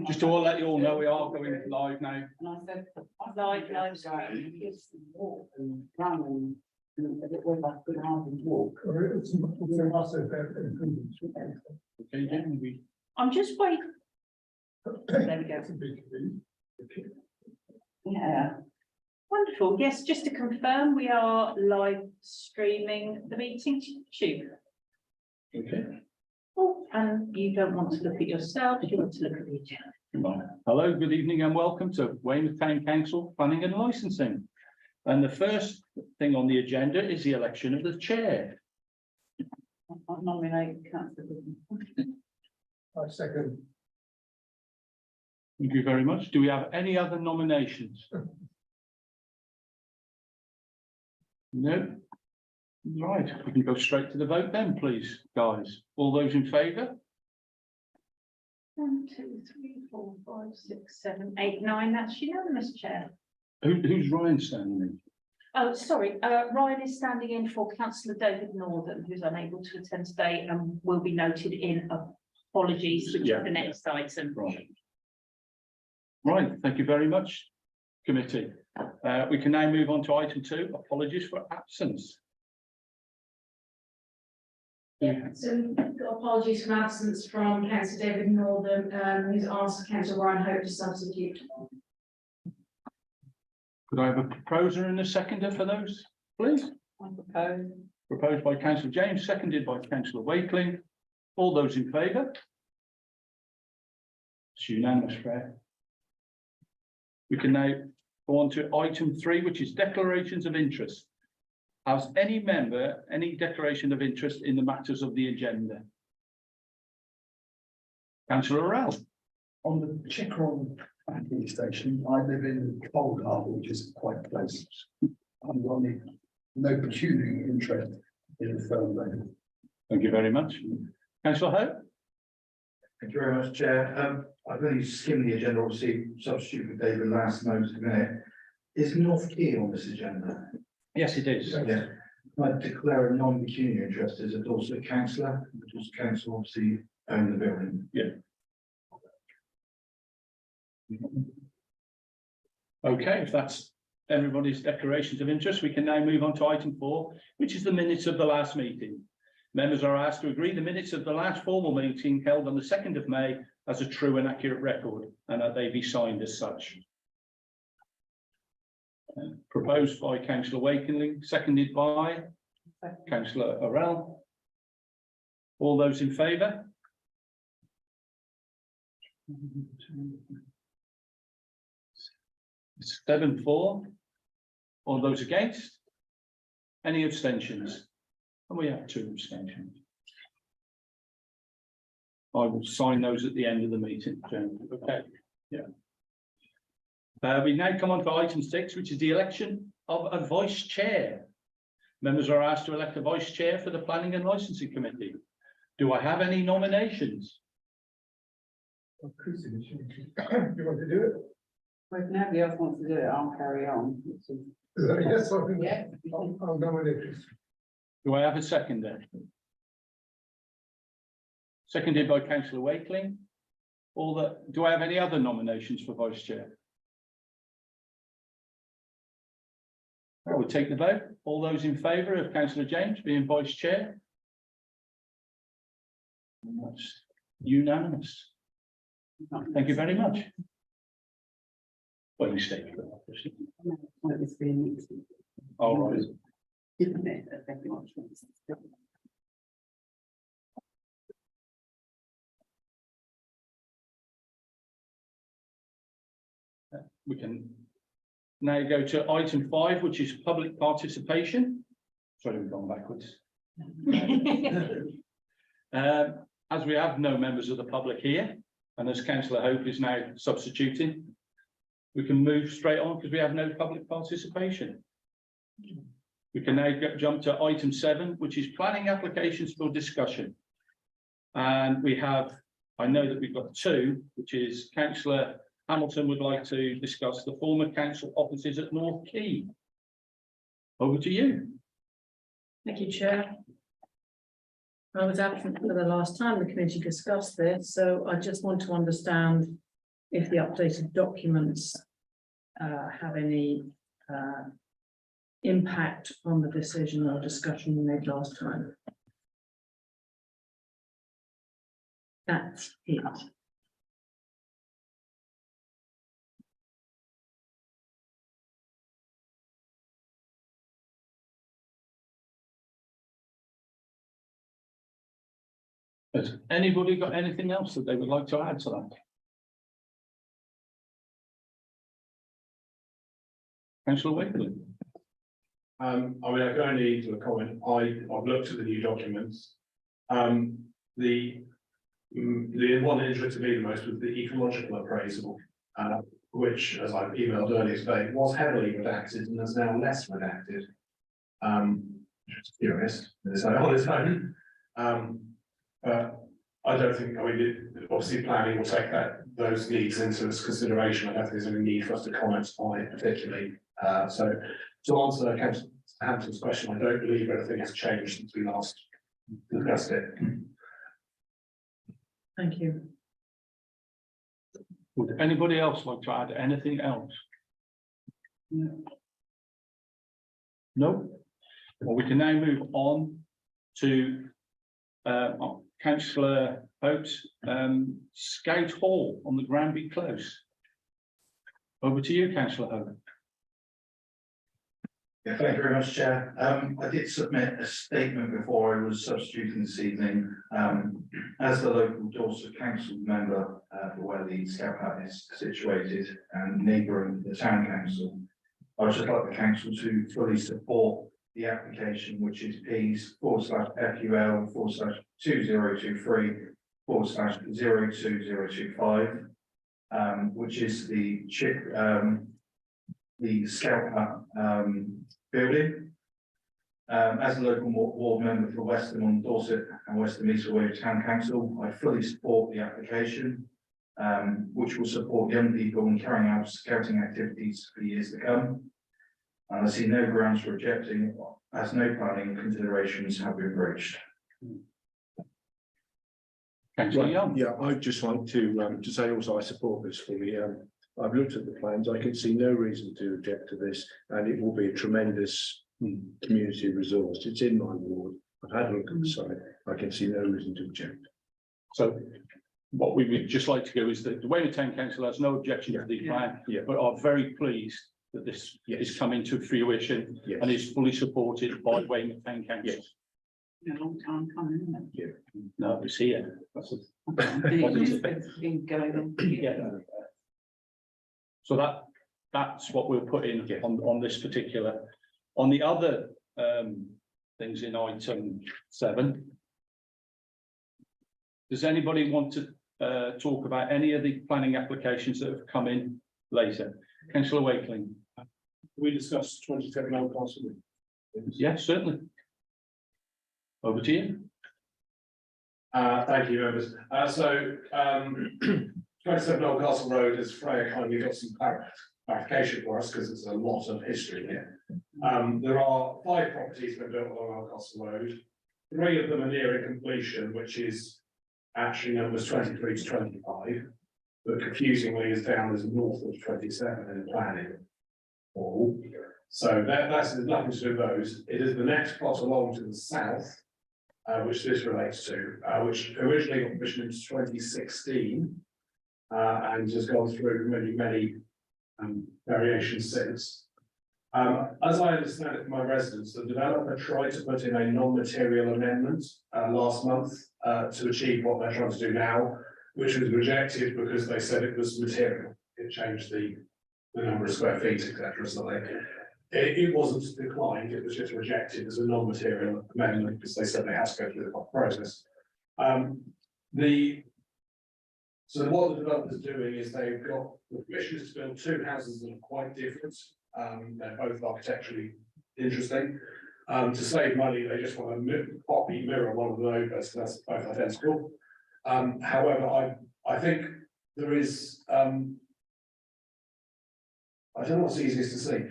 Just to let you all know, we are going live now. And I said, live it's walk and run and it went like a good half and walk. Okay, then we. I'm just waiting. There we go. Yeah. Wonderful. Yes, just to confirm, we are live streaming the meeting to YouTube. Okay. Oh, and you don't want to look at yourself, you want to look at the agenda. Hello, good evening and welcome to Weymouth Town Council Planning and Licensing. And the first thing on the agenda is the election of the chair. I nominate Councillor. I second. Thank you very much. Do we have any other nominations? No. Right, we can go straight to the vote then, please, guys. All those in favour? 1, 2, 3, 4, 5, 6, 7, 8, 9. That's unanimous, Chair. Who's Ryan standing in? Oh, sorry. Ryan is standing in for Councillor David Northern, who's unable to attend today and will be noted in apologies, which is the next item. Right. Right, thank you very much, committee. We can now move on to item 2, apologies for absence. Yeah, so apologies for absence from Councillor David Northern, who's asked Councillor Ryan Hope to substitute. Could I have a proposer and a seconder for those, please? I propose. Proposed by Councillor James, seconded by Councillor Wakeling. All those in favour? It's unanimous, Fred. We can now go on to item 3, which is declarations of interest. Has any member any declaration of interest in the matters of the agenda? Councillor Orell. On the Chickerell Battery Station, I live in Cold Harbour, which is quite close. I've got no pecuniary interest in the firm there. Thank you very much. Councillor Hope. Thank you very much, Chair. I've only skimmed the agenda, obviously, substitute for David last moment a minute. Is North Key on this agenda? Yes, it is. Yeah. I declare a non-pecuniary interest as a Dorset councillor, which was council obviously own the building. Yeah. Okay, if that's everybody's declarations of interest, we can now move on to item 4, which is the minutes of the last meeting. Members are asked to agree the minutes of the last formal meeting held on the 2nd of May as a true and accurate record, and that they be signed as such. Proposed by Councillor Wakeling, seconded by Councillor Orell. All those in favour? It's 7-4. All those against? Any abstentions? And we have 2 abstentions. I will sign those at the end of the meeting. Okay. Yeah. We now come on to item 6, which is the election of a vice chair. Members are asked to elect a vice chair for the Planning and Licensing Committee. Do I have any nominations? Do you want to do it? Well, if nobody else wants to do it, I'll carry on. Yes, I think. Yeah. I'll nominate it. Do I have a seconder? Seconded by Councillor Wakeling. Do I have any other nominations for vice chair? I will take the vote. All those in favour of Councillor James being vice chair? And that's unanimous. Thank you very much. Well, you stay. All right. We can now go to item 5, which is public participation. Sorry, we've gone backwards. As we have no members of the public here, and as Councillor Hope is now substituting, we can move straight on because we have no public participation. We can now jump to item 7, which is planning applications for discussion. And we have, I know that we've got 2, which is Councillor Hamilton would like to discuss the former council offices at North Quay. Over to you. Thank you, Chair. I was absent for the last time the committee discussed this, so I just want to understand if the updated documents have any impact on the decision or discussion we made last time. That's it. Has anybody got anything else that they would like to add to that? Councillor Wakely. I mean, I can only sort of comment, I've looked at the new documents. The one that interested me the most was the ecological appraisal, which, as I've emailed earlier today, was heavily redacted and is now less redacted. Which is curious, on its own. But I don't think, I mean, obviously planning will take those needs into consideration. I don't think there's any need for us to comment on it particularly. So to answer Councillor Hampton's question, I don't believe anything has changed since we last discussed it. Thank you. Would anybody else like to add anything else? No? Well, we can now move on to Councillor Oates, Scout Hall on the Granby Close. Over to you, Councillor Hogan. Yeah, thank you very much, Chair. I did submit a statement before I was substituting this evening. As the local Dorset Council member for where the Scout Hut is situated and neighbouring the Town Council, I would just like the Council to fully support the application, which is Ps/FUL/2023/02025, which is the Scout Hut building. As a local ward member for Weston on Dorset and Western East Weymouth Town Council, I fully support the application, which will support young people in carrying out scouting activities for years to come. And I see no grounds for rejecting, as no planning considerations have been breached. Councillor Young. Yeah, I'd just like to say also I support this fully. I've looked at the plans. I can see no reason to object to this, and it will be a tremendous community resource. It's in my ward. I've had a look at the site. I can see no reason to object. So what we would just like to go is that the Weymouth Town Council has no objection to the plan, but are very pleased that this is coming to fruition and is fully supported by Weymouth Town Council. Yes. A long time coming, isn't it? No, it's here. That's a It's been going on. yeah. So that's what we'll put in on this particular. On the other things in item 7. Does anybody want to talk about any of the planning applications that have come in later? Councillor Wakeling. We discussed 27 Old Castle. Yes, certainly. Over to you. Thank you, members. 27 Old Castle Road, as Freya kindly got some clarification for us, because there's a lot of history here. There are 5 properties that are built along Old Castle Road. 3 of them are nearing completion, which is actually numbers 23 to 25, but confusingly is down as north of 27 in the planning. So that's nothing to do with those. It is the next plot along to the south, which this relates to, which originally got permission in 2016 and has gone through many variations since. As I understand it from my residents, the developer tried to put in a non-material amendment last month to achieve what they're trying to do now, which was rejected because they said it was material. It changed the number of square feet, etc. So it wasn't declined, it was just rejected as a non-material amendment because they said they had to go through the proper process. So what the developers are doing is they've got the permission to build 2 houses that are quite different. They're both architecturally interesting. To save money, they just want to mirror one of those, but that's both identical. However, I think there is, I don't know what's easiest to see.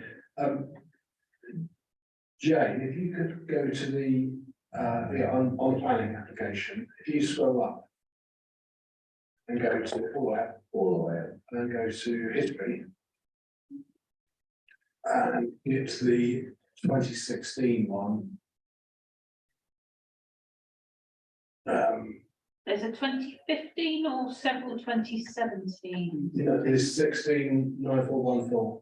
Jane, if you could go to the on planning application, if you scroll up and go to all the way and go to history. And it's the 2016 one. There's a 2015 or several 2017. It is 169414.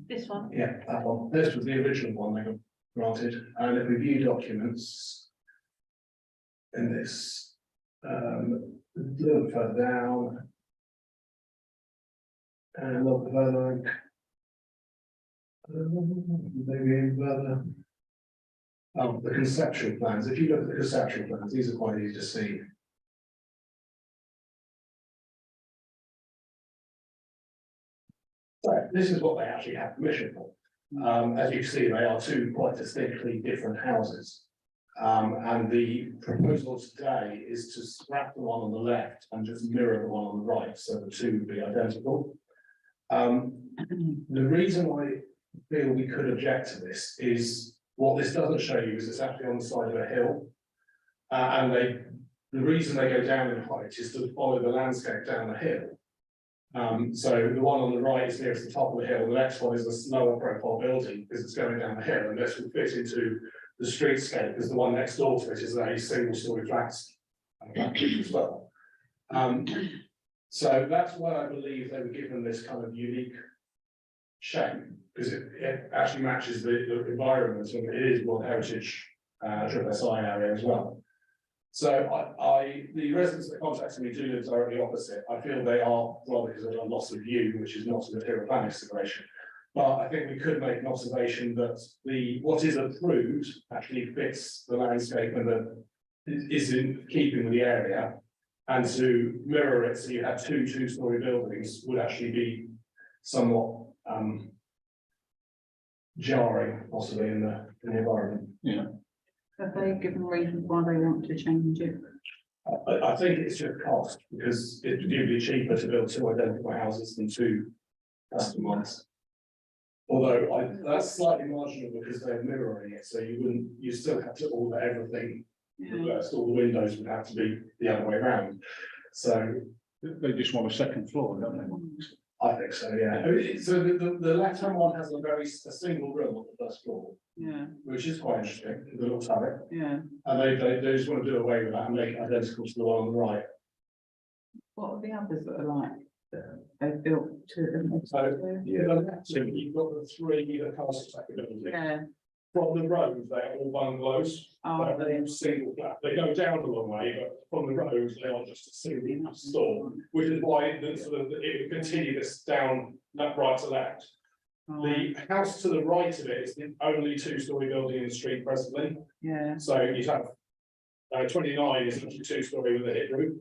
This one. Yeah, that one. This was the original one they got granted, and if we view documents in this, a little bit further down. And a little bit further. Maybe further. The conceptual plans. If you look at the conceptual plans, these are quite easy to see. So this is what they actually have permission for. As you see, they are two quite distinctly different houses. And the proposal today is to scrap the one on the left and just mirror the one on the right, so the two would be identical. The reason I feel we could object to this is what this doesn't show you is it's actually on the side of a hill. And the reason they go down in height is to follow the landscape down the hill. So the one on the right is nearest the top of the hill, the next one is a lower profile building because it's going down the hill, and this will fit into the streetscape because the one next door to it is a single story flat as well. So that's why I believe they were given this kind of unique shape, because it actually matches the environment, and it is World Heritage Triple SI area as well. So the residents that contacted me do live directly opposite. I feel they are, rather because of a loss of view, which is not a material planning consideration. But I think we could make an observation that what is approved actually fits the landscape and is in keeping with the area. And to mirror it, so you have two-story buildings would actually be somewhat jarring, possibly in the environment. Yeah. Have they given reasons why they want to change it? I think it's just cost, because it would be cheaper to build two identical houses than two custom ones. Although that's slightly marginal because they're mirroring it, so you still have to order everything reversed. All the windows would have to be the other way around. So They just want a second floor, don't they? I think so, yeah. So the left-hand one has a single room on the first floor, Yeah, which is quite interesting, the little turret. yeah. And they just want to do away with that and make it identical to the one on the right. What are the others that are like, that they've built to? So, so you've got the three cast buildings. Yeah. From the road, they're all bungalows, Oh, they're all single flat. They go down a long way, but from the road, they are just a single store, which is why it would continue this down right to left. The house to the right of it is the only two-story building in the street presently. Yeah. So you have 29 is actually two-story with a hip roof.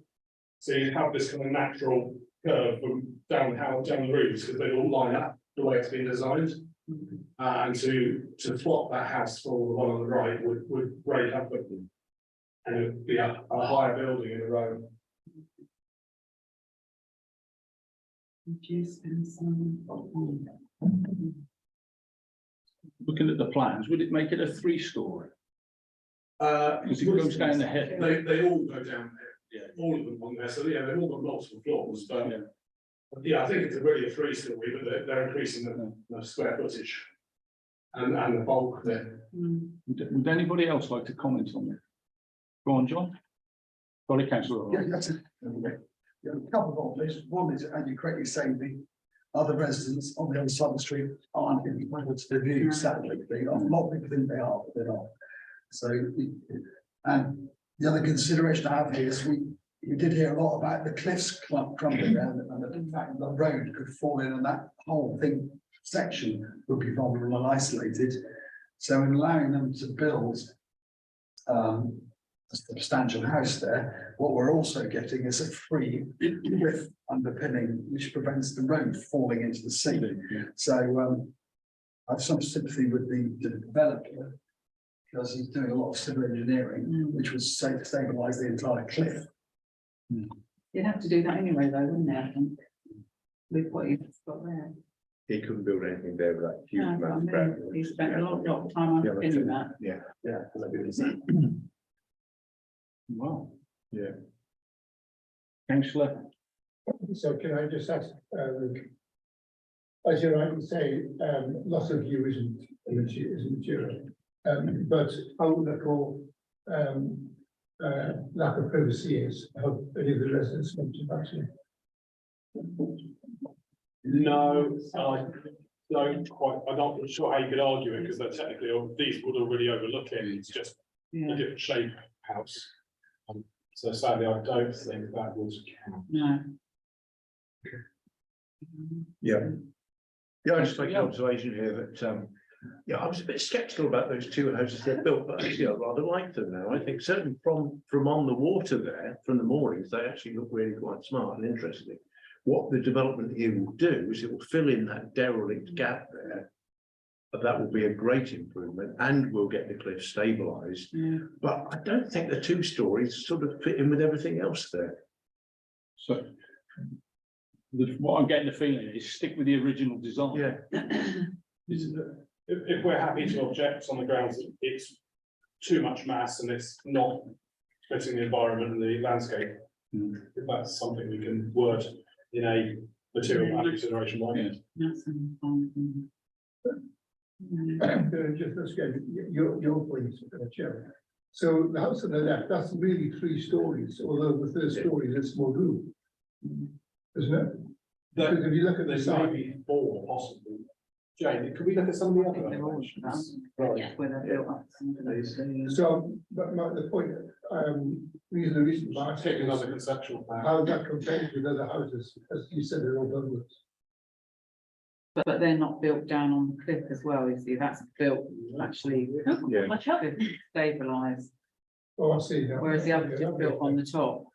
So you have this kind of natural curve from down the roofs because they all line up the way it's been designed. And to swap that house for the one on the right would break up with them. And it would be a higher building in a row. Looking at the plans, would it make it a 3-story? Because it goes down the hill. They all go down there, yeah, all of them on there, so yeah, they've all got multiple floors, but yeah, I think it's really a 3-story, but they're increasing the square footage and the bulk there. Would anybody else like to comment on it? Go on, John. Sorry, councillor. Yeah, that's it. Yeah, a couple of observations. One is, and you correctly say, the other residents on the other side of the street aren't entitled to the view, sadly. A lot of people think they are, but they're not. So, and the other consideration I have here is we did hear a lot about the cliffs crumbling down, and the fact the road could fall in, and that whole section would be vulnerable and isolated. So in allowing them to build a substantial house there, what we're also getting is a free cliff underpinning, which prevents the road falling into the sea. So I have some sympathy with the developer, because he's doing a lot of civil engineering, which would stabilise the entire cliff. You'd have to do that anyway, though, wouldn't it? I think, with what you've got there. He couldn't build anything there with that huge No, amount but I of mean, ground. he spent a lot of time underpinning that. Yeah. Wow. Yeah. Councillor So can I just ask, as you rightly say, loss of view isn't material, but outlook or lack of privacy is. Have any of the residents mentioned actually? No, I don't quite, I'm not sure how you could argue it, because they're technically, these would already overlook it, it's just a different shape house. So sadly, I don't think that would count. No. Yeah. Yeah, I just make an observation here that, yeah, I was a bit sceptical about those two houses they built, but actually I rather like them now. I think certainly from on the water there, from the moorings, they actually look really quite smart and interesting. What the development here will do is it will fill in that derelict gap there. But that will be a great improvement, and we'll get the cliff stabilised. But I don't think the 2 stories sort of fit in with everything else there. So what I'm getting the feeling is stick with the original design. Yeah. If we're happy to object on the grounds that it's too much mass and it's not fitting the environment and the landscape, if that's something we can word in a material value consideration, why not? Just let's get your point, Chair. So the house on the left, that's really 3 stories, although the 3rd story is a small room, isn't it? Because if you look at the There's side, maybe 4 possibly. Jane, could we look at some of the other They're all elevations? Yeah. where they're built up. so, but the point, the reason why I Take say another is, conceptual plan. how that compares with other houses, as you said, they're all bungalows. But they're not built down on the cliff as well, you see, that's built actually Yeah. Much help. stabilised, Oh, I see. Yeah. whereas the others are built on the top.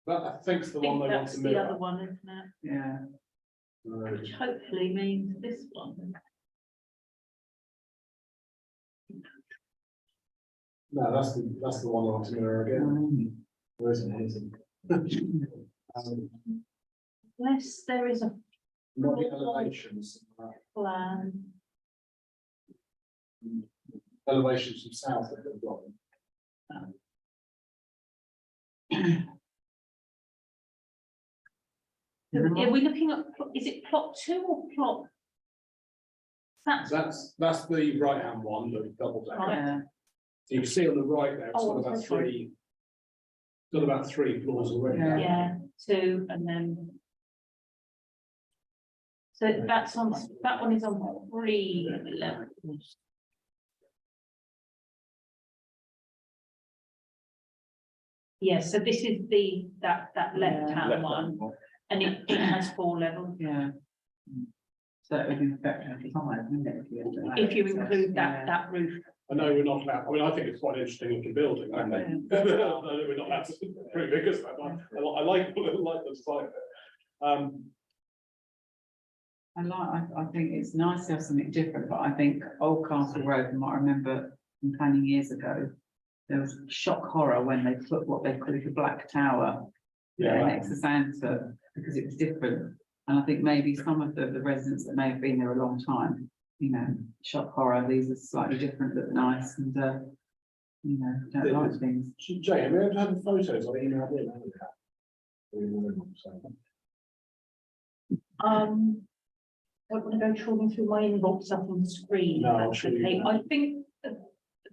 That I think's the I one think they want that's to the other mirror. one, isn't it? Yeah. Which hopefully means this one. No, that's the one they want to mirror again. Where isn't it? Unless there is a Not the elevations. plan. Elevations from south that they've got. Are we looking at, is it plot 2 or plot? That's That's the right hand one, the double decker. Yeah. So you can see on the right there, it's got Oh, about that's 3. Got about 3 floors already. Yeah. yeah, 2 and then. So that's on, that one is on 3 levels. Yes, so this is that left hand one, and it has 4 levels. Yeah. So it would be better if If you include that roof. I know we're not allowed, I mean, I think it's quite an interesting looking building. I know. We're not allowed to pretty big as that one. I like the design. I think it's nice to have something different, but I think Old Castle Road, from what I remember from planning years ago, there was shock horror when they put what they called the Black Tower next to Santa, because it was different. And I think maybe some of the residents that may have been there a long time, you know, shock horror, these are slightly different, but nice, and you know, don't like things. Jane, have you ever had the photos on email? Don't want to go trawling through my inbox up on the screen. No, if I'm that's sure you okay. won't. I think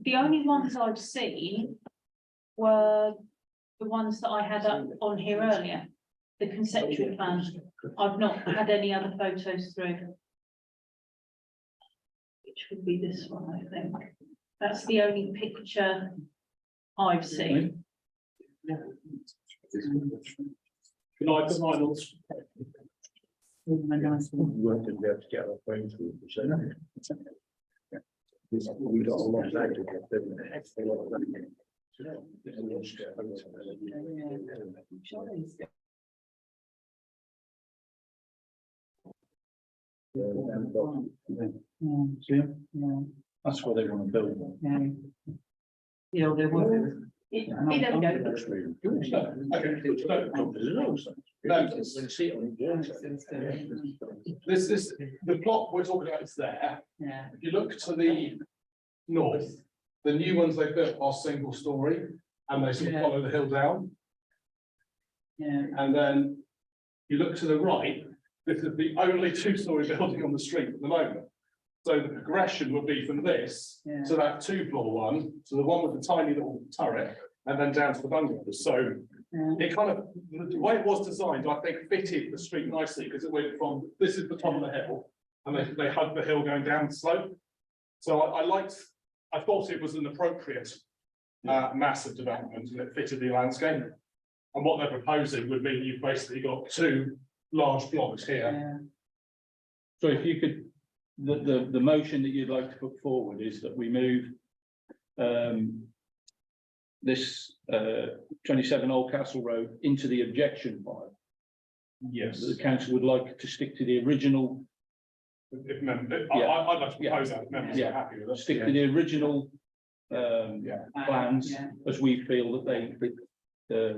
the only ones I've seen were the ones that I had up on here earlier, the conceptual plans. I've not had any other photos through. Which would be this one, I think. That's the only picture I've seen. Can I put mine on? We weren't going to be able to get our phone through. We got a lot of that to get, didn't That's what they want to build. Yeah, there was. There we go. This is, the plot we're talking about is there. Yeah. If you look to the north, the new ones they built are single story and they sort of Yeah. follow the hill down. Yeah, And then you look to the right, this is the only two-story building on the street at the moment. So the progression would be from this yeah. to that two-floor one, to the one with the tiny little turret, and then down to the bungalows. So Yeah. it kind of, the way it was designed, I think fitted the street nicely, because it went from, this is the top of the hill, and they hugged the hill going down the slope. So I thought it was an appropriate massive development, and it fitted the landscape. And what they're proposing would mean you've basically got two large blocks here. Yeah. So if you could, the motion that you'd like to put forward is that we move this 27 Oldcastle Road into the objection file. Yes. The council would like to stick to the original, I'd like to Yeah. propose that, if members Yeah. are happy with it. stick to the original plans, Yeah, as we feel that they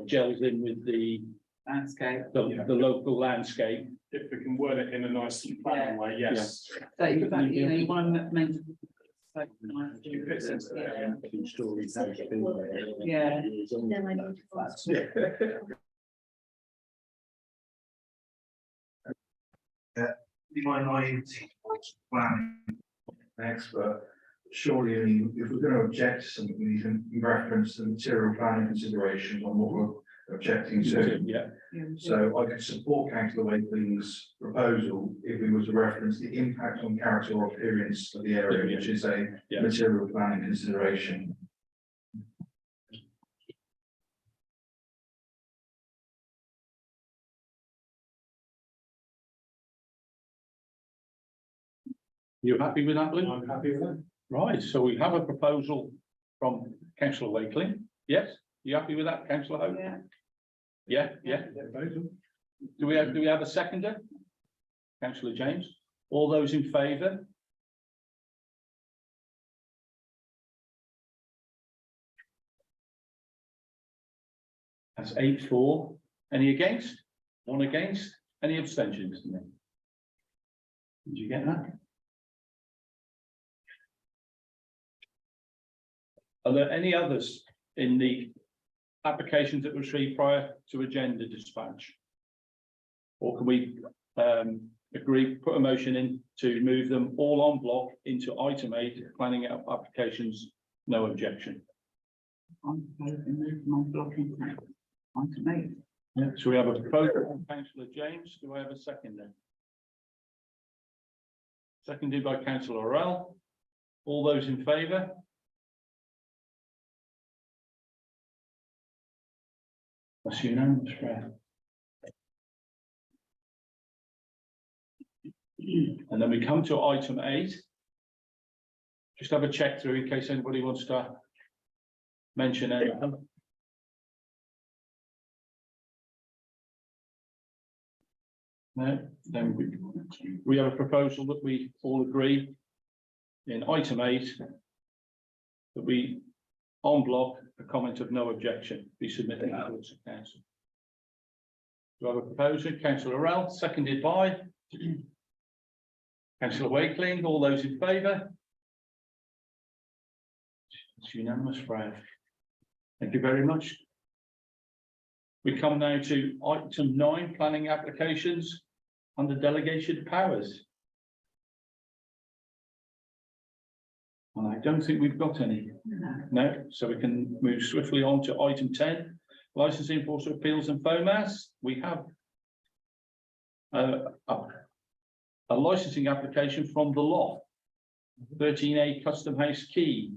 gels in with the landscape. local landscape. If we can word it in a nice planning way, yes. So you know, you want to mention. It fits into there, yeah. Two-story house. Yeah. Then I need to. My naivety, planning expert, surely if we're going to object to something, we need to reference the material planning considerations on what we're objecting to. Yeah, So I could support councillor Wakeling's proposal if we were to reference the impact on character or appearance of the area, which is a Yeah. material planning consideration. you happy with that, Lynn? I'm happy with that. Right, so we have a proposal from councillor Wakeling. Yes, you happy with that, councillor Hope? Yeah. Yeah. Do we have a seconder? Councillor James, all those in favour? That's 8-4. Any against? One against? Any abstentions? Did you get that? Are there any others in the applications that were received prior to agenda dispatch? Or can we agree, put a motion in to move them all en bloc into item 8, planning out applications, no objection? I'm proposing my blocking. On to me. Yeah, so we have a proposal from councillor James. Do I have a second then? Seconded by councillor Orell. All those in favour? That's unanimous, Fred. And then we come to item 8. Just have a check through in case anybody wants to mention anything. No, then we have a proposal that we all agree in item 8 that we en bloc a comment of no objection be submitted to the council. Do I have a proposal? Councillor Orell, seconded by councillor Wakeling. All those in favour? It's unanimous, Fred. Thank you very much. We come now to item 9, planning applications under delegation powers. And I don't think we've got any. No, so we can move swiftly on to item 10, licensing for appeals and FOMAS. We have a licensing application from the Loft, 13A Custom House Key.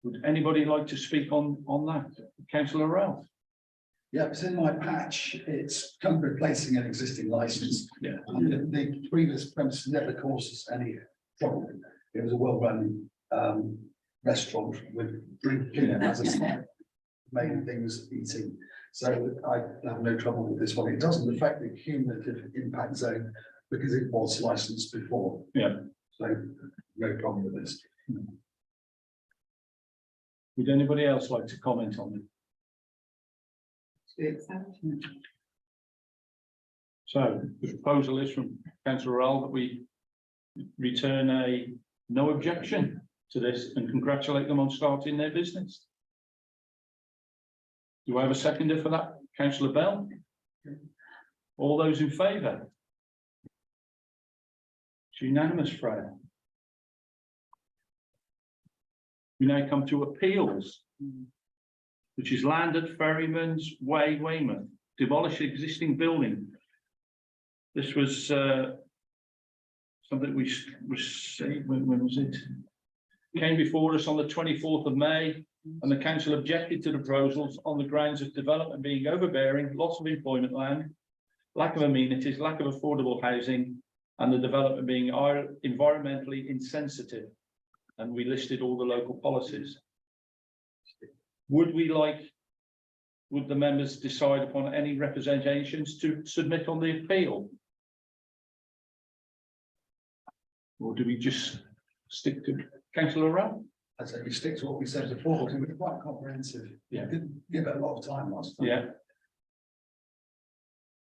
Would anybody like to speak on that? Councillor Ralph? Yeah, it's in my patch. It's kind of replacing an existing license. Yeah. And the previous premise never caused us any trouble. It was a well-run restaurant with drinking as a snack, main things eating. So I have no trouble with this one. It doesn't affect the cumulative impact zone because it was licensed before. Yeah. So no problem with this. Would anybody else like to comment on it? So the proposal is from councillor Rowell that we return a no objection to this and congratulate them on starting their business. Do I have a seconder for that? Councillor Bell? All those in favour? It's unanimous, Freya. We now come to appeals, which is land at Ferryman's Way, Weymouth, demolish existing building. This was something we received, when was it? Came before us on the 24th of May, and the council objected to the proposals on the grounds of development being overbearing, loss of employment land, lack of amenities, lack of affordable housing, and the development being environmentally insensitive. And we listed all the local policies. Would the members decide upon any representations to submit on the appeal? Or do we just stick to Councillor Rowell? I'd say we stick to what we said before, because we're quite comprehensive. Yeah. Didn't give it a lot of time last time. Yeah.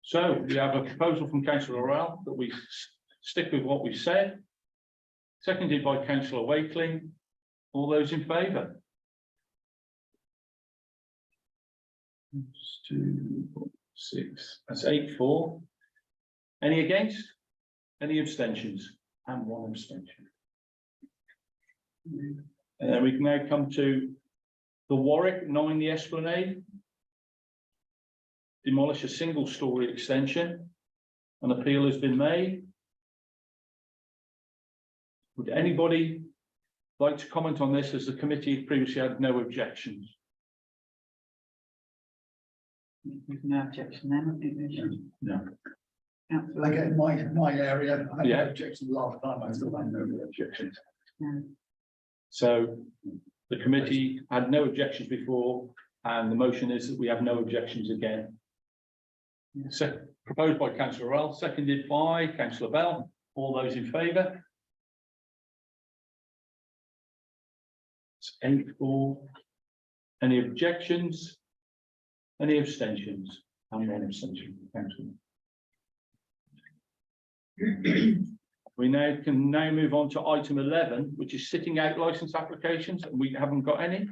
So we have a proposal from Councillor Rowell that we stick with what we said, seconded by Councillor Wakeling. All those in favour? 2, 4, 6. That's 8-4. Any against? Any abstentions? And 1 abstention. And then we can now come to the Warwick, 9 the Esplanade. Demolish a single-storey extension. An appeal has been made. Would anybody like to comment on this, as the committee previously had no objections? There's no objection then, I think we should. No. Councillor- Again, my area, I had Yeah. no objection last time, I still have no objections. No. So the committee had no objections before, and the motion is that we have no objections again. Proposed by Councillor Rowell, seconded by Councillor Bell. All those in favour? It's 8-4. Any objections? Any abstentions? And 1 abstention. Councillor. We can now move on to item 11, which is sitting out licence applications, and we haven't got any.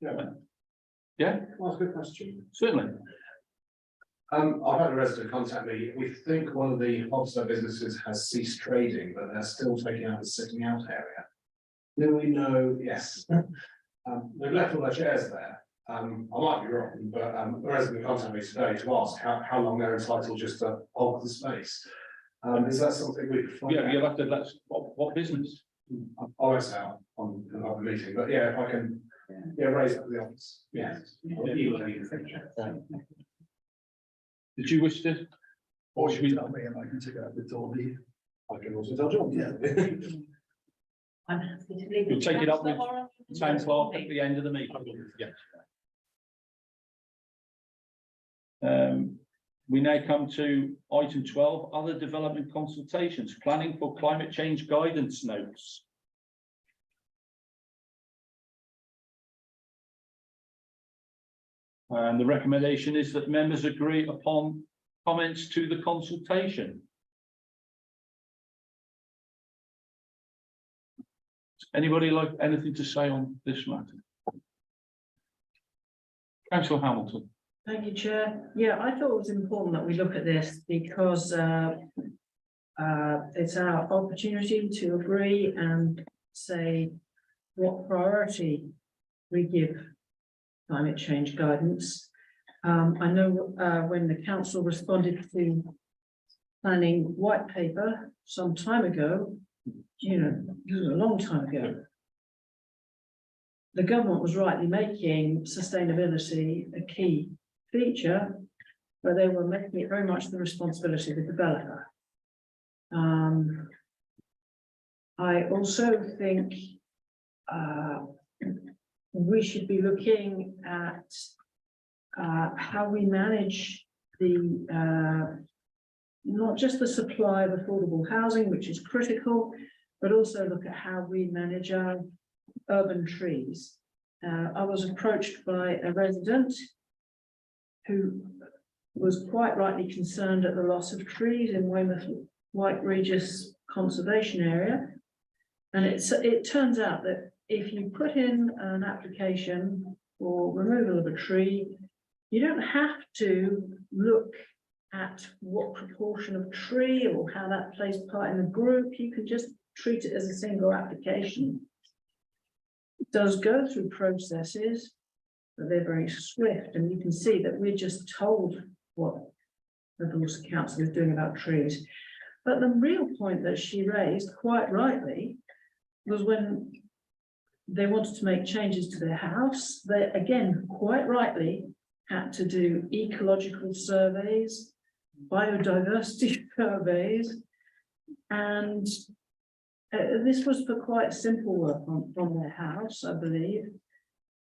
Yeah. Yeah, That's a good question. certainly. I've had a resident contact me. We think one of the Hobster businesses has ceased trading, but they're still taking out the sitting out area. Do we know? Yes. They've left all their chairs there. I might be wrong, but the resident contacted me today to ask how long they're entitled just to hold the space. Is that something we could find Yeah, out? you'll have to let us, what business? I won't say out on another meeting, but yeah, if I can, raise it to the office. Yes. Did you wish to? Or should we tell me and I can take it up with Dorothy? I can also tell John. Yeah. I'm happy to leave. You'll take it up with Councillor Town clerk at the end of the meeting. Yeah. We now come to item 12, other development consultations, planning for climate change guidance notes. And the recommendation is that members agree upon comments to the consultation. Does anybody like anything to say on this matter? Councillor Hamilton. Thank you, Chair. Yeah, I thought it was important that we look at this because it's our opportunity to agree and say what priority we give climate change guidance. I know when the council responded to planning white paper some time ago, it was a long time ago. The government was rightly making sustainability a key feature, but they were making it very much the responsibility of the developer. I also think we should be looking at how we manage the not just the supply of affordable housing, which is critical, but also look at how we manage our urban trees. I was approached by a resident who was quite rightly concerned at the loss of trees in Weymouth White Regis Conservation Area. And it turns out that if you put in an application for removal of a tree, You don't have to look at what proportion of tree or how that plays part in the group. You can just treat it as a single application. It does go through processes, but they're very swift, and you can see that we're just told what the Dorset Council is doing about trees. But the real point that she raised, quite rightly, was when they wanted to make changes to their house, they again, quite rightly, had to do ecological surveys, biodiversity surveys, and this was for quite simple work on their house, I believe.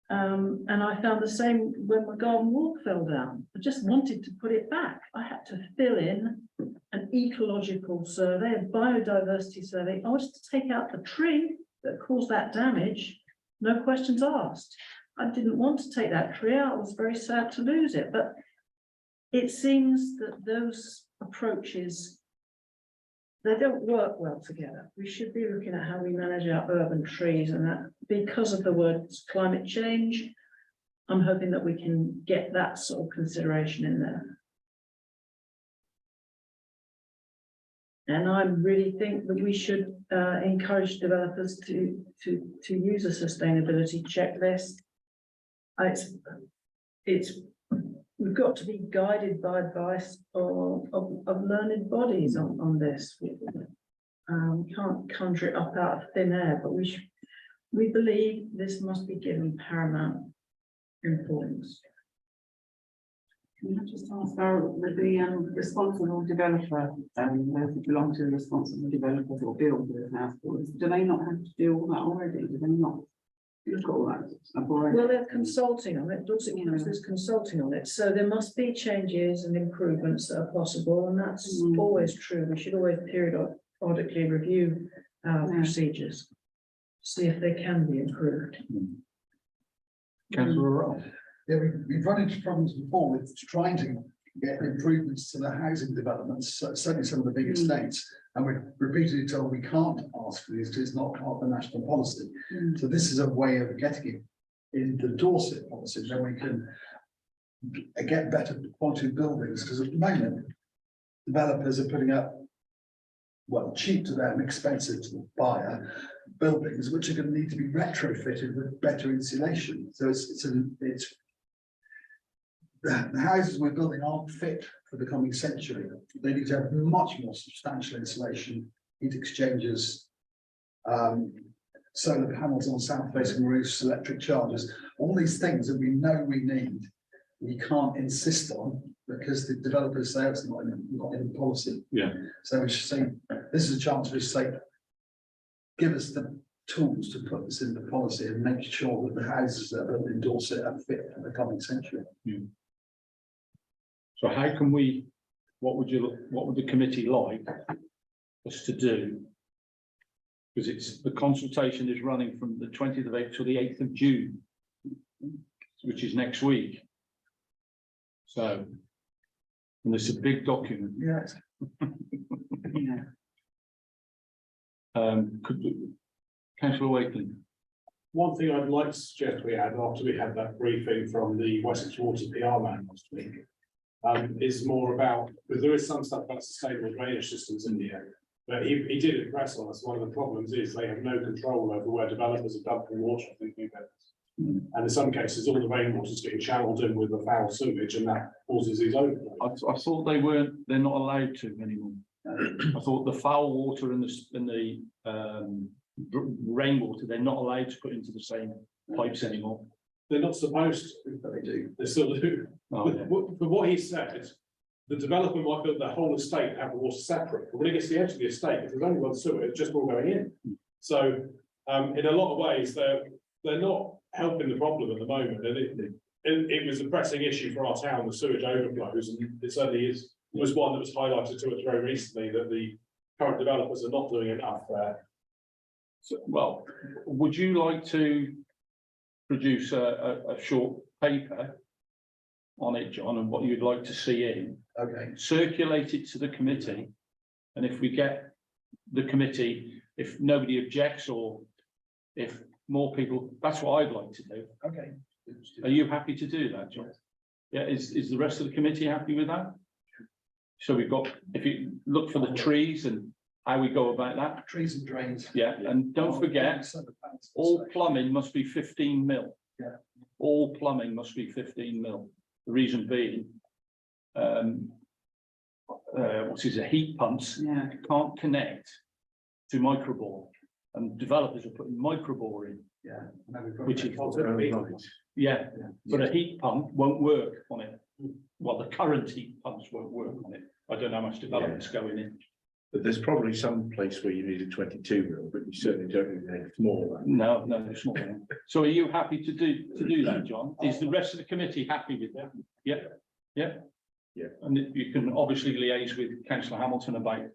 And I found the same when my garden wall fell down. I just wanted to put it back. I had to fill in an ecological survey, a biodiversity survey. I wanted to take out the tree that caused that damage, no questions asked. I didn't want to take that tree out. I was very sad to lose it, but it seems that those approaches, they don't work well together. We should be looking at how we manage our urban trees, and that because of the words climate change, I'm hoping that we can get that sort of consideration in there. And I really think that we should encourage developers to use a sustainability checklist. We've got to be guided by advice of learned bodies on this. We can't conjure it up out of thin air, but we believe this must be given paramount importance. Can I just ask, the responsible developer, those who belong to the responsible developers or builders, house builders, do they not have to do all that already? Do they not look at all that stuff already? Well, they're consulting on it. Dorset Council is consulting on it, so there must be changes and improvements that are possible, and that's always true. We should always periodically review our procedures, see if they can be improved. Councillor Roll. Yeah, we've run into problems before with trying to get improvements to the housing developments, certainly some of the big estates. And we've repeatedly told we can't ask for these because it's not part of the national policy. So this is a way of getting it in the Dorset policy, then we can get better quality buildings, because at the moment, developers are putting up, well, cheap to them, expensive to the buyer, buildings which are going to need to be retrofitted with better insulation. So the houses we're building aren't fit for the coming century. They need to have much more substantial insulation, heat exchangers, solar panels on south-facing roofs, electric chargers, all these things that we know we need, we can't insist on because the developers say it's not in policy. Yeah. So we should say, this is a chance for us to say, give us the tools to put this in the policy and make sure that the houses that are built in Dorset are fit for the coming century. So how can we, what would the committee like us to do? Because the consultation is running from the 20th of April to the 8th of June, which is next week. So, and it's a big document. Yes. Councillor Wakeling. One thing I'd like to suggest we had after we had that briefing from the Wessex Water PR man last week, is more about, because there is some stuff about sustainable drainage systems in the area. But he did impress on us. One of the problems is they have no control over where developers are dumping water. And in some cases, all the rainwater is getting channeled in with the foul sewage, and that causes these overflows. I thought they're not allowed to anymore. I thought the foul water and the rainwater, they're not allowed to put into the same pipes anymore. They're not supposed to, but they do. They still do. Oh, yeah. But what he said, the developer might build their whole estate and have the water separate. But when it gets to the edge of the estate, if there's only one sewer, it's just all going in. So in a lot of ways, they're not helping the problem at the moment. And it was a pressing issue for our town, the sewage overflows, and it certainly was one that was highlighted to us very recently, that the current developers are not doing enough there. So, well, would you like to produce a short paper on it, John, and what you'd like to see in? Okay. Circulate it to the committee, and if we get the committee, if nobody objects or if more people, that's what I'd like to do. Okay. Are you happy to do that, John? Yeah, is the rest of the committee happy with that? So we've got, if you look for the trees and how we go about that, Trees and drains. yeah, and don't forget, all plumbing must be 15 mil. Yeah. All plumbing must be 15 mil. The reason being, what is it, heat pumps Yeah. can't connect to microbore, and developers are putting microbore in. Yeah. Which is- Right. Yeah, but a heat pump won't work on it. Well, the current heat pumps won't work on it. I don't know how much development's going in. But there's probably some place where you need a 22 mil, but you certainly don't need anything more. No, it's not. So are you happy to do that, John? Is the rest of the committee happy with that? Yeah, yeah. Yeah. And you can obviously liaise with councillor Hamilton about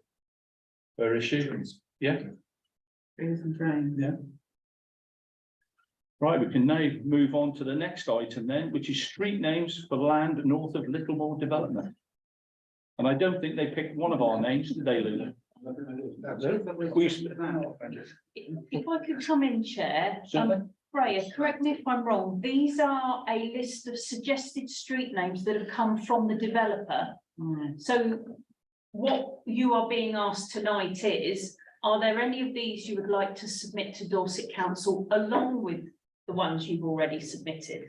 her issue. Yeah, Trees and drains. Yeah. Right, we can now move on to the next item then, which is street names for land north of Littlemoor development. And I don't think they picked one of our names, did they, Lulu? If I could come in, Chair, Certainly. Freya, correct me if I'm wrong, these are a list of suggested street names that have come from the developer. Mm. So what you are being asked tonight is, are there any of these you would like to submit to Dorset Council along with the ones you've already submitted?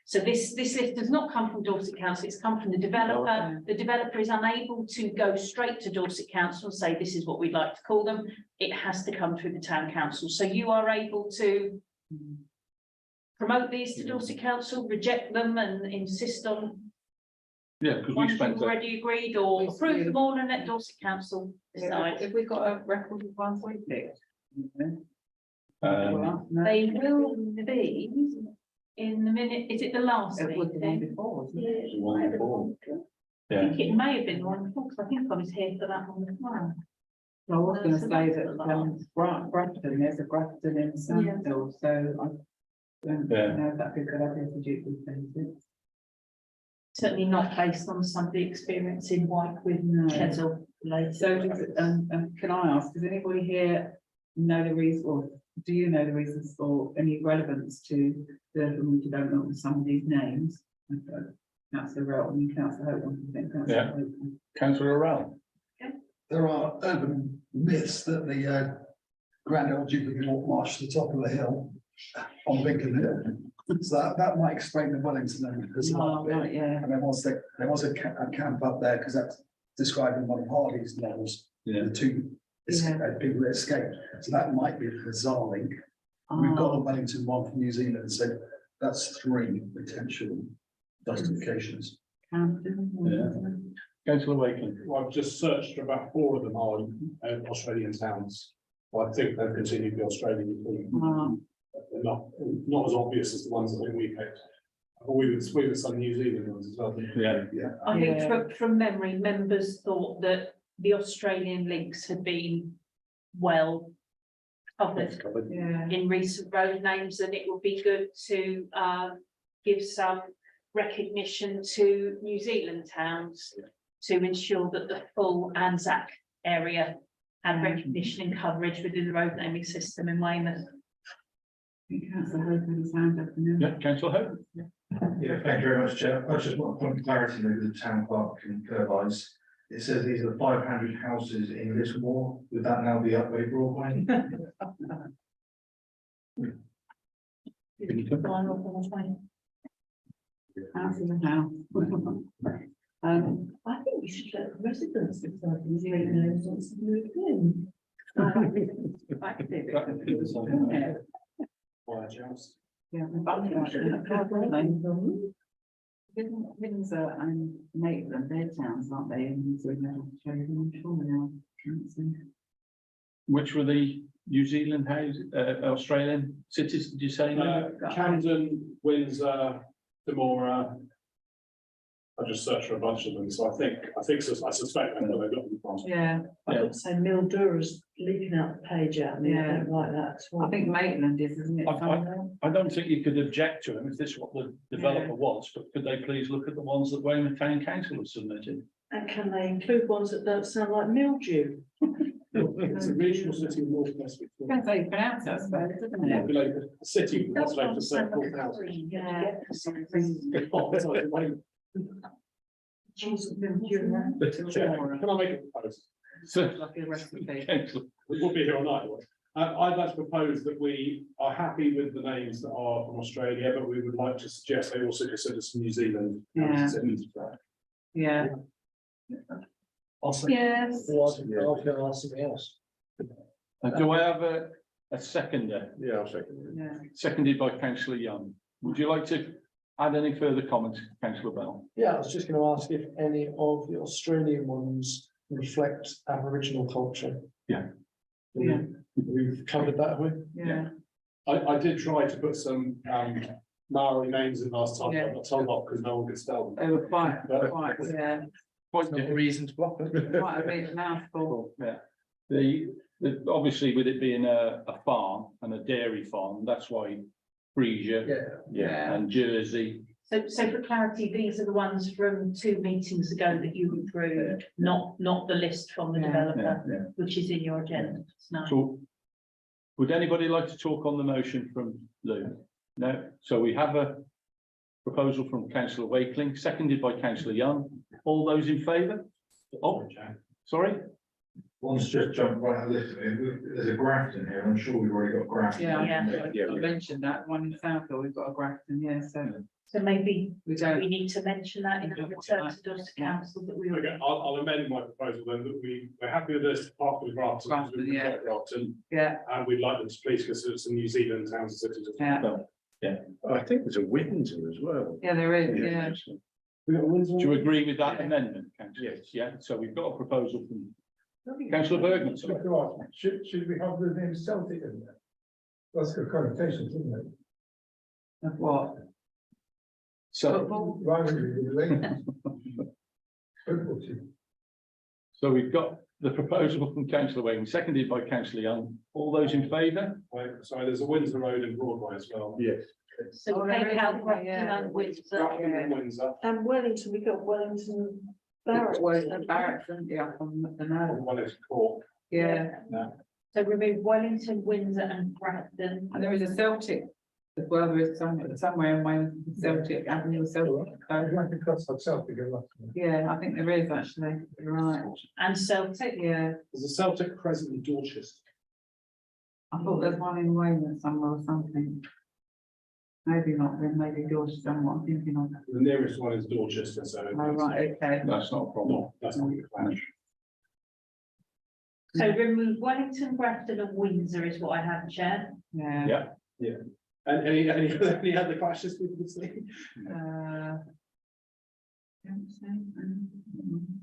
So this list does not come from Dorset Council, it's come from the developer. The developer is unable to go straight to Dorset Council and say, this is what we'd like to call them. It has to come through the town council. So you are able to promote these to Dorset Council, reject them and insist on Yeah, because we ones you've spent, already agreed, or approve them all and let Dorset Council decide. If we've got a record of ones we picked. um, They will be in the minute, is it the last It was the one meeting? before, wasn't it? I yeah, think it may have been the one before, because I think I was here for that one as well. I was gonna So say that's that, the last. Grafton, there's a Grafton in Sandfield, so I don't Yeah. know if that'd be a good idea to duplicate it. Certainly not based on some of the experience in White with No. Chesil. So, can I ask, does anybody here know the reason, or do you know the reasons or any relevance to the urban development with some of these names? Councillor Relton and Councillor Hope, I think. Councillor Yeah. Hope. councillor Arell. There are urban myths that the Grand Old Duke of York marched to the top of the hill on Beacon Hill. So that might explain the Wellington name as well. Oh, right, yeah. And there was a camp up there because that's described in one of Hardy's novels. Yeah. The two people that escaped. So that might be a bizarre link. We've got the Wellington one from New Zealand, so that's 3 potential justifications. Camden. Councillor Wakeling. Well, I've just searched for about 4 of them are Australian towns. Well, I think they've continued to be Australian. They're not as obvious as the ones that we picked. We were some New Zealand ones as well. Yeah. I think Yeah. from memory, members thought that the Australian links had been well covered Yeah. in recent road names, and it would be good to give some recognition to New Zealand towns to ensure that the full Anzac area had recognition and coverage within the road naming system in Weymouth. Councillor Hope and his hand up. Yeah, councillor Hope. Yeah, thank you very much, Chair. I just want some clarity with the town clerk and Kirkby's. It says these are 500 houses in Littlemoor. Would that now be Upway Broadway? Councillor Howe. I think we should let the residents decide who's the names on some moved in. Yeah. Windsor and Maitland, their towns, aren't they? In New Zealand, I'm sure they are. Which were the New Zealand house, Australian cities, did you say? Camden, Windsor, Demora. I just searched for a bunch of them, so I suspect that's where they got them from. Yeah, Yeah. So Mildura's leaking out the page at me, I Yeah. don't like that. I think Maitland is, isn't it? I don't think you could object to them if this is what the developer wants, but could they please look at the ones that Weymouth Town Council have submitted? And can they include ones that don't sound like mildew? It's a regional city in North West Victoria. Depends how you pronounce it, I suppose, doesn't it? Populated, a city populated of 4,000. Yeah. Choose them during that. But, Chair, can I make a proposal? So, Like a recipe. councillor, We'll be here all night. I'd like to propose that we are happy with the names that are from Australia, but we would like to suggest they also consider some New Zealand. Yeah. Yeah. I'll say. Yes. do I have a seconder? Yeah, I'll second it. Yeah. Seconded by councillor Young. Would you like to add any further comments, councillor Bell? Yeah, I was just going to ask if any of the Australian ones reflect Aboriginal culture. Yeah. Yeah. We've covered that, have we? Yeah. I did try to put some Maori names in last time, but I got told off because no one could spell them. They were quite, yeah, Quite No different. reason to block them. quite a big mouthful. Yeah, the obviously with it being a farm and a dairy farm, that's why Frisia, Yeah. and Jersey. So for clarity, these are the ones from 2 meetings ago that you approved, not the list from the Yeah. developer, which is in your agenda tonight. So, would anybody like to talk on the motion from Lou? No, so we have a proposal from councillor Wakeling, seconded by councillor Young. All those in favour? Oh, sorry, One's just jumped right at the list of it. There's a Grafton here. I'm sure we've already got Grafton. Yeah, I mentioned that one in Southall, we've got a Grafton, yeah, so So maybe we don't. we need to mention that in the return to Dorset Council that we were. Okay, I'll amend my proposal then that we're happy with this part of Grafton. because Grafton, we've yeah. got Grafton, Yeah, and we'd like them to please consider some New Zealand towns and cities. yeah, I think there's a Windsor as well. yeah, there is, yeah. do you agree with that amendment, councillor? Yes. Yeah, so we've got a proposal from councillor Bergman. sorry. Should we have the name Celtic in there? That's got connotations, isn't it? Of what? So, Football? Rivalry with the ladies. Football team. so we've got the proposal from councillor Wakeling, seconded by councillor Young. All those in favour? Right, sorry, there's a Windsor Road in Broadway as well. Yes. So Oh, there take is, out Grafton yeah. and Windsor. Grafton and Windsor, And Wellington, we got Wellington Barracks. Well, the barracks, yeah, on the and nose, one is Cork. yeah, So remove Wellington, Windsor and Grafton. and there is a Celtic as well, there is somewhere in Wales, Celtic, Avenue Celtic. I'd like to cut some Celtic in that. Yeah, I think there is actually, you're right, And Celtic. yeah, There's a Celtic present in Dorchester. I thought there's one in Weymouth somewhere or something. Maybe not, then maybe yours somewhat, I'm thinking of, The nearest one is Dorchester, so. oh, right, okay, That's not a problem. That's not the clash. So remove Wellington, Grafton and Windsor is what I have, Chair. yeah. Yeah, And any other clashes people would see?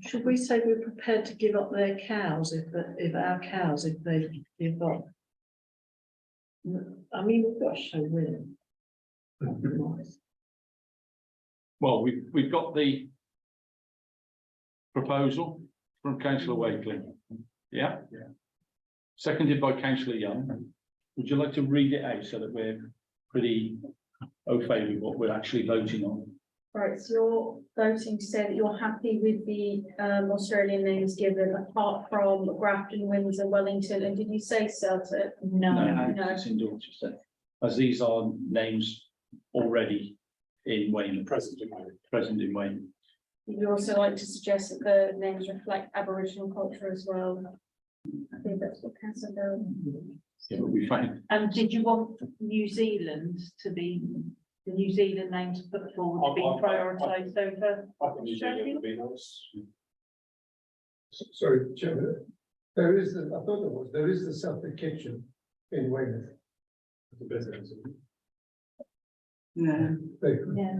Should we say we're prepared to give up their cows if our cows, if they give up? I mean, we've got to show willing. well, we've got the proposal from councillor Wakeling. Yeah? Seconded by councillor Young. Would you like to read it out so that we're pretty au fait with what we're actually voting on? Right, so you're voting to say that you're happy with the Australian names given apart from Grafton, Windsor, Wellington, and did you say Celtic? No. No. It's in Dorchester, as these are names already in Weymouth, present in Weymouth. You'd also like to suggest that the names reflect Aboriginal culture as well. I think that's what Councillor Bell. Yeah, but we find, And did you want New Zealand to be, the New Zealand names put forward to be prioritised over? I think New Zealand would be nice. Sorry, Chair, there is, I thought there is the Celtic kitchen in Weymouth. The business. Yeah, Bakery, Yeah.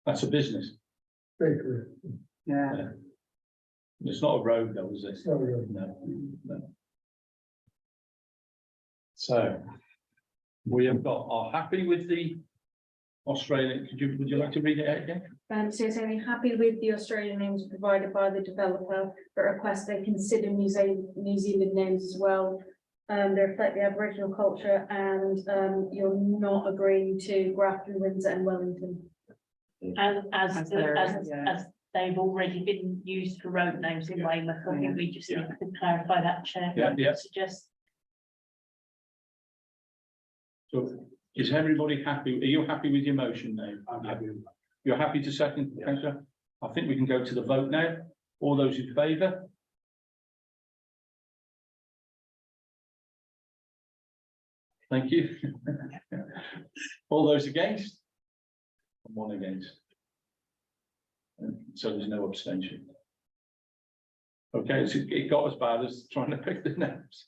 that's a business. bakery. yeah, It's not a road though, is it? It's not a road. No. So, we have are happy with the Australian, would you like to read it out again? So you're saying happy with the Australian names provided by the developer, but request they consider New Zealand names as well. They reflect the Aboriginal culture and you're not agreeing to Grafton, Windsor and Wellington. And as yeah. they've already been used for road names in Weymouth, I think we just need to clarify that, Chair. Yeah. Suggest. So, Is everybody happy? Are you happy with your motion now? I'm happy with that. You're happy to second, councillor? I think we can go to the vote now. All those in favour? Thank you. All those against? And one against. And so there's no abstention. Okay, so it got as bad as trying to pick the names.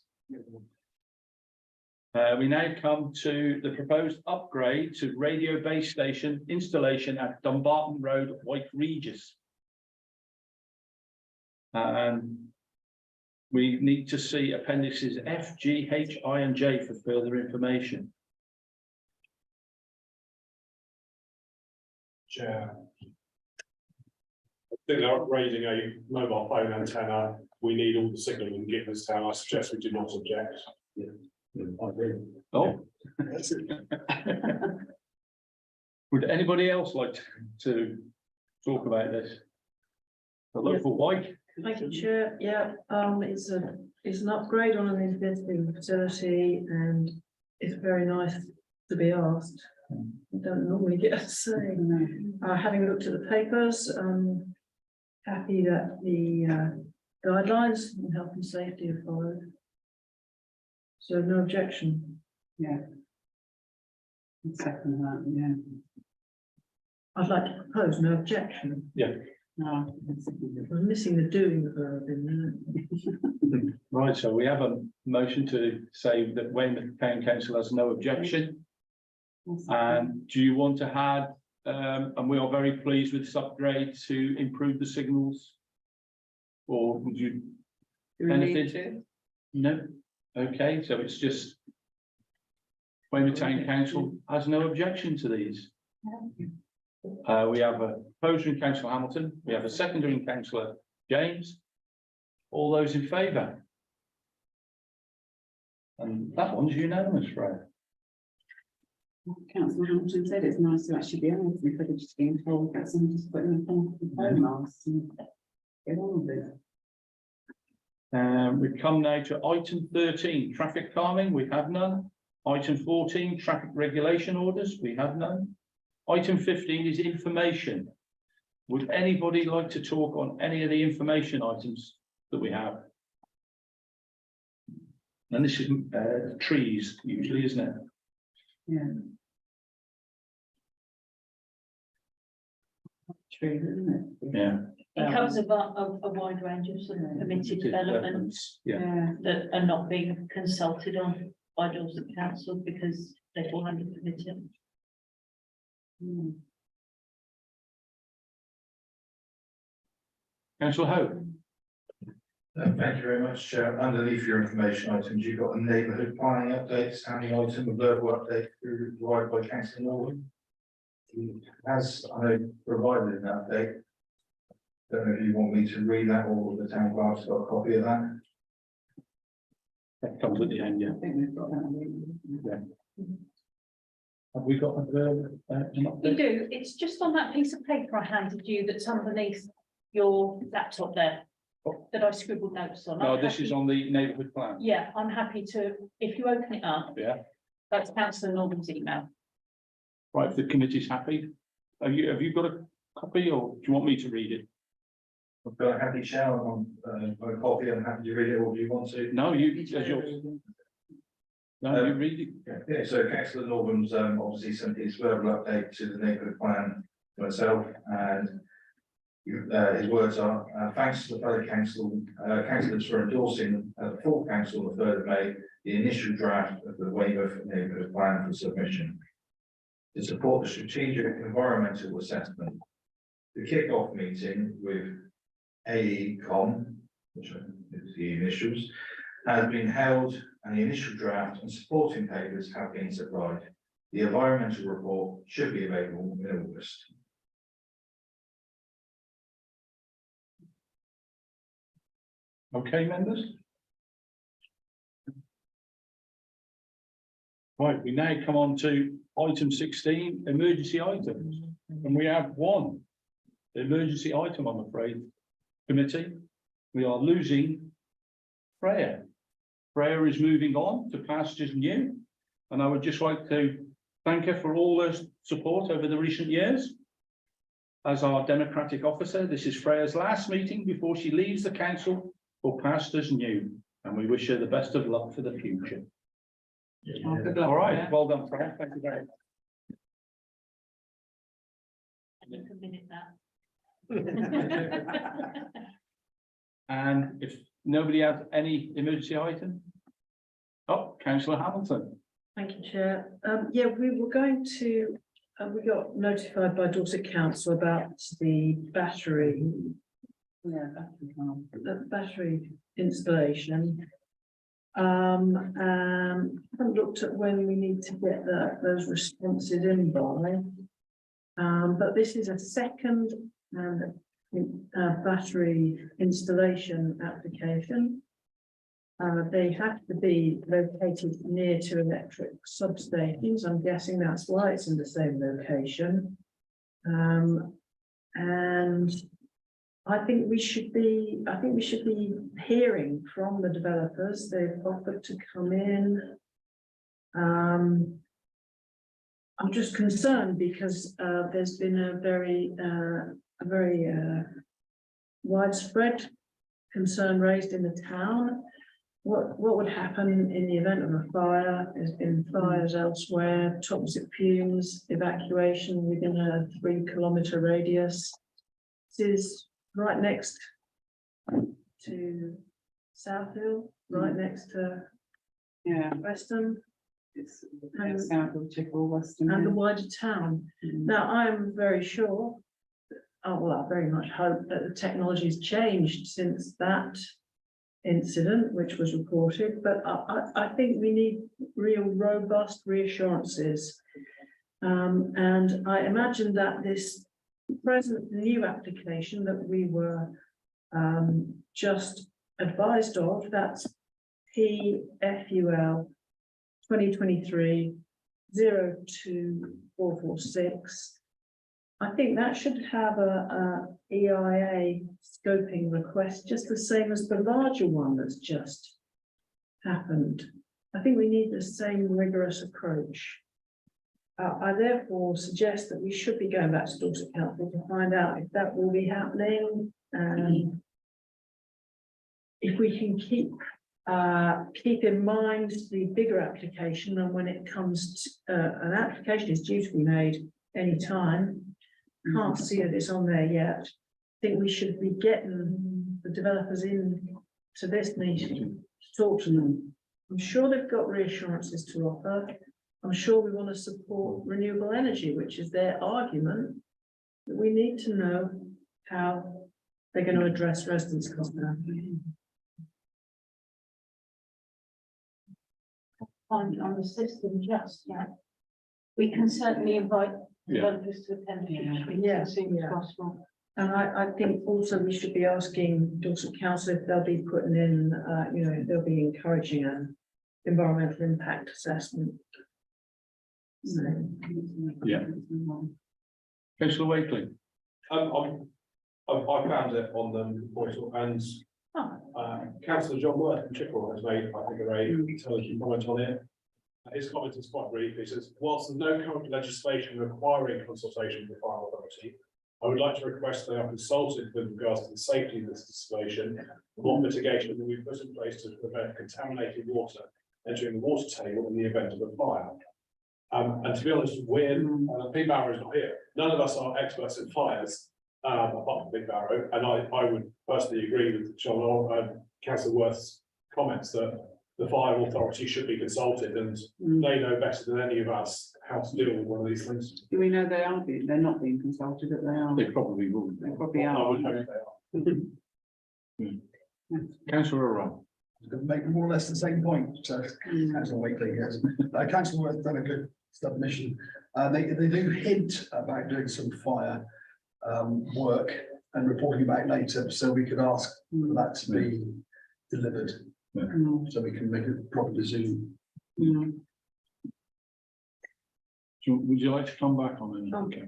We now come to the proposed upgrade to radio base station installation at Dumbarton Road, White Regis. We need to see appendices F, G, H, I, and J for further information. Chair. I think they're upgrading a mobile phone antenna. We need all the signal we can get this town. I suggest we do not object. Oh. Would anybody else like to talk about this? The local White? Thank you, Chair. Yeah, it's an upgrade on an existing facility and it's very nice to be asked. I don't normally get a say. Having looked at the papers, happy that the guidelines on health and safety are followed. So no objection. Yeah. I'd second that, yeah. I'd like to propose no objection. Yeah. No. I was missing the doing verb in there. Right, so we have a motion to say that Weymouth Town Council has no objection. And do you want to add, and we are very pleased with this upgrade to improve the signals? Or would you benefit? No, okay, so it's just Weymouth Town Council has no objection to these. We have a proposer in Councillor Hamilton, we have a seconder in Councillor James. All those in favour? And that one's unanimous, Fred. Councillor Hamilton said it's nice to actually be honest, instead of just being told that someone just putting the phone mask and get on with it. We come now to item 13, traffic calming, we have none. Item 14, traffic regulation orders, we have none. Item 15 is information. Would anybody like to talk on any of the information items that we have? And this is trees usually, isn't it? Yeah. True, isn't it? Yeah. It covers a wide range of sort of permitted developments Yeah. that are not being consulted on by Dorset Council because they fall under permitted. Councillor Hope. Thank you very much, Chair. Underneath your information items, you've got a neighbourhood planning update, standing item, a verbal update provided by Councillor Norwood. As I provided an update, don't know if you want me to read that or the town clerk's got a copy of that. That comes at the end, yeah. I think we've got that. Have we got an You update? do, it's just on that piece of paper I handed you that's underneath your laptop there, that I scribbled notes on. No, I'm this happy- is on the neighbourhood plan. Yeah, I'm happy to, if you open it up, Yeah, that's Councillor Norman's email. right, if the committee's happy. Have you got a copy or do you want me to read it? I've got a happy shower on a copy and happy to read it, or do you want to? No, as yours. No, you read it. Yeah, so Councillor Norman's obviously sent his verbal update to the neighbourhood plan to myself, and his words are, thanks to the fellow councillors for endorsing the full council on the 3rd of May, the initial draft of the Weymouth neighbourhood plan for submission. To support the strategic environmental assessment, the kick-off meeting with AECOM, which is the initials, has been held and the initial draft and supporting papers have been supplied. The environmental report should be available in August. Okay, members? Right, we now come on to item 16, emergency items. And we have one emergency item, I'm afraid, committee. We are losing Freya. Freya is moving on to pastures new. And I would just like to thank her for all her support over the recent years. As our democratic officer, this is Freya's last meeting before she leaves the council for pastures new, and we wish her the best of luck for the future. Oh, good luck, All right, Freya. well done, Freya. Thank you very much. You can minute that. And if nobody has any emergency item? Oh, councillor Hamilton. Thank you, Chair. Yeah, we were going to, we got notified by Dorset Council about the battery, Yeah, that's the one. the battery installation. Haven't looked at when we need to get those responses in by. But this is a second battery installation application. They have to be located near to electric substations. I'm guessing that's why it's in the same location. And I think we should be hearing from the developers. They've offered to come in. I'm just concerned because there's been a very widespread concern raised in the town. What would happen in the event of a fire? There's been fires elsewhere, toxic fumes, evacuation within a 3-kilometre radius. This is right next to South Hill, right next to Yeah, Weston it's And- South of Chickwell, Western. and the wider town. Now, I am very sure, well, I very much hope that the technology has changed since that incident, which was reported, but I think we need real robust reassurances. And I imagine that this present new application that we were just advised of, that's PFUL 2023-02446. I think that should have a EIA scoping request, just the same as the larger one that's just happened. I think we need the same rigorous approach. I therefore suggest that we should be going back to Dorset Council to find out if that will be happening, and if we can keep in mind the bigger application, and when it comes to an application is due to be made any time. Can't see that it's on there yet. I think we should be getting the developers in to this meeting to talk to them. I'm sure they've got reassurances to offer. I'm sure we want to support renewable energy, which is their argument. But we need to know how they're going to address residents' cost now. On the system just yet. We can certainly invite developers to attend. Yeah, As soon as yeah. possible. And I think also we should be asking Dorset Council if they'll be putting in, they'll be encouraging an environmental impact assessment. So, Yeah. Councillor Wakely. I found it on the portal, and Councillor John Worth from Chickwell has made, I think, a very intelligent comment on it. His comment is quite brief. He says, whilst there's no current legislation requiring consultation with the fire authority, I would like to request they are consulted with regards to the safety of this installation, and what mitigation that we've put in place to prevent contaminated water entering the water table in the event of a fire. And to be honest, Big Barrow is not here. None of us are experts in fires, apart from Big Barrow, and I would personally agree with John Councillor Worth's comments that the fire authority should be consulted, and they know better than any of us how to deal with one of these things. Do we know they're not being consulted, that they are? They probably will. They probably I are. would hope they are. Councillor Rowe. Make more or less the same point, so Councillor Wakely, yes. Councillor Worth done a good submission. They do hint about doing some fire work and reporting back later, so we could ask for that to be delivered, so we can make a proper decision. Would you like to come back on any? Okay.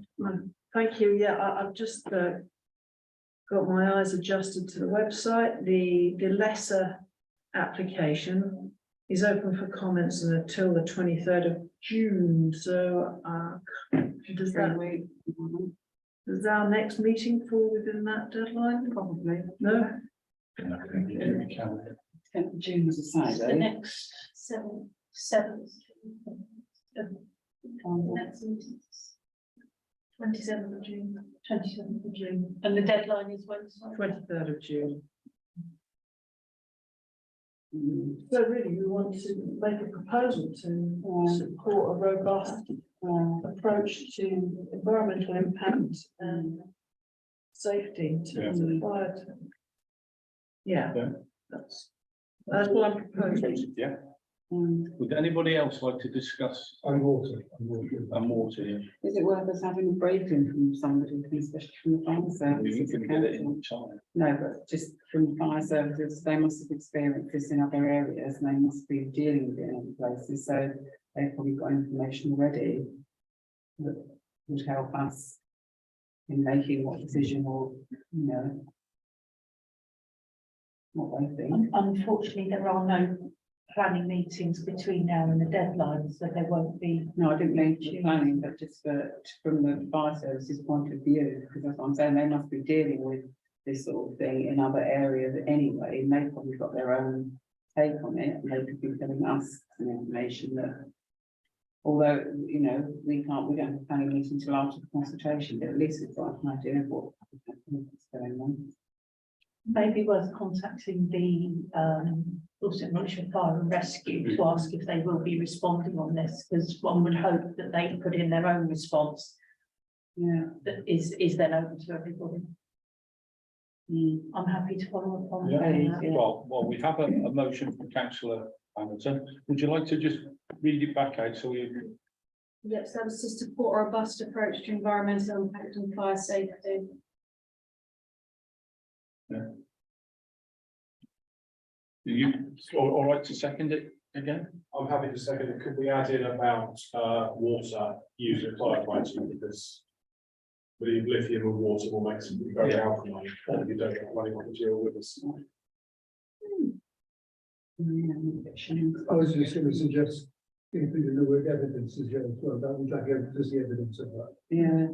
Thank you. Yeah, I've just got my eyes adjusted to the website. The lesser application is open for comments until the 23rd of June, so, does our next meeting fall within that deadline? Probably. No? Tenth of June was a The Saturday. next seventh. Next meeting. 27th of June. 27th of June, and the deadline is when? Sorry? 23rd of June. Mm. So really, we want to make a proposal to support a robust approach to environmental impact and safety to Yeah. society. Yeah, Yeah. that's what I'm proposing. Yeah, Mm. would anybody else like to discuss And water. water? Yeah? Is it worth us having a briefing from somebody, especially from the fire services? You can get it in time. No, but just from fire services, they must have experienced this in other areas, and they must be dealing with it in other places, so they've probably got information already that would help us in making what decision or, you know, what they think. Unfortunately, there are no planning meetings between now and the deadline, so there won't be. No, I didn't mean for planning, but just from the fire services point of view, because that's what I'm saying, they must be dealing with this sort of thing in other areas anyway, and they've probably got their own take on it, and they could be telling us some information that, although, you know, we don't have a planning meeting until after the consultation, but at least we've got an idea of what's going on. Maybe worth contacting the Dorset Military Fire and Rescue to ask if they will be responding on this, because one would hope that they put in their own response Yeah. that is then open to everybody. I'm happy to follow up on that. Yeah. Well, we have a motion from councillor Hamilton. Would you like to just read it back out so you? Yes, that was to support a robust approach to environmental impact and fire safety. You all right to second it again? I'm happy to second it. Could we add in about water use of firefighting, because I believe lithium and water will make something very alkaline, and you don't have money to deal with this. I was just going to suggest, including the word evidence as well, that would like to see evidence of that. Yeah.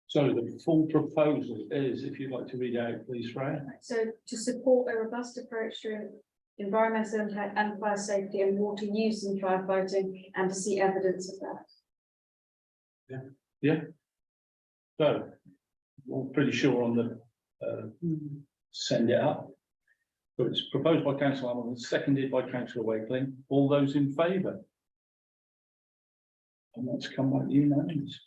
So the full proposal is, if you'd like to read out, please, Freya. So to support a robust approach to environmental impact and fire safety and water use in firefighting, and to see evidence of that. So we're pretty sure on the send it up. So it's proposed by councillor Hamilton, seconded by councillor Wakeling. All those in favour? And that's come like unanimous.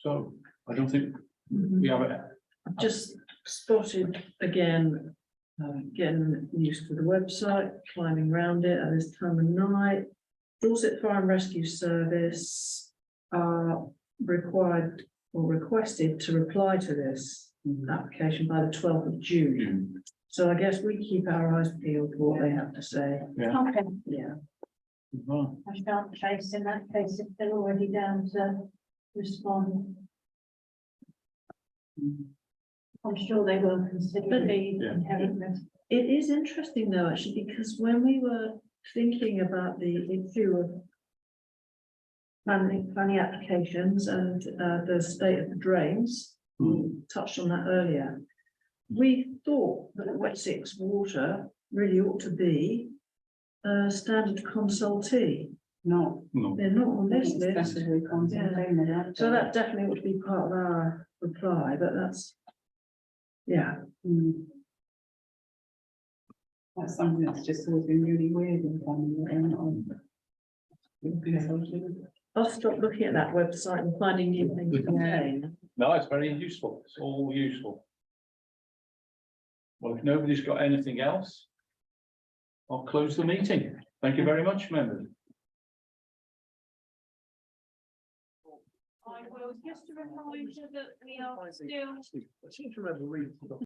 So I don't think we have it. I've just spotted again, getting used to the website, climbing around it at this time of night. Dorset Fire and Rescue Service are required or requested to reply to this application by the 12th of June. So I guess we keep our eyes peeled for what they have to say. Okay, Yeah. Right. I shan't chase in that case if they're already down to respond. I'm sure they will consider the inherentness. It is interesting though, actually, because when we were thinking about the issue of planning applications and the state of the drains, we touched on that earlier. We thought that Wessex Water really ought to be a standard consultee. No. They're not on this list. Especially content. So that definitely would be part of our reply, but that's, yeah. That's something that's just always been really weird in planning. I'll stop looking at that website and finding new things to contain. No, it's very useful. It's all useful. Well, if nobody's got anything else, I'll close the meeting. Thank you very much, members. I will just a reminder that we are still. I seem to remember reading.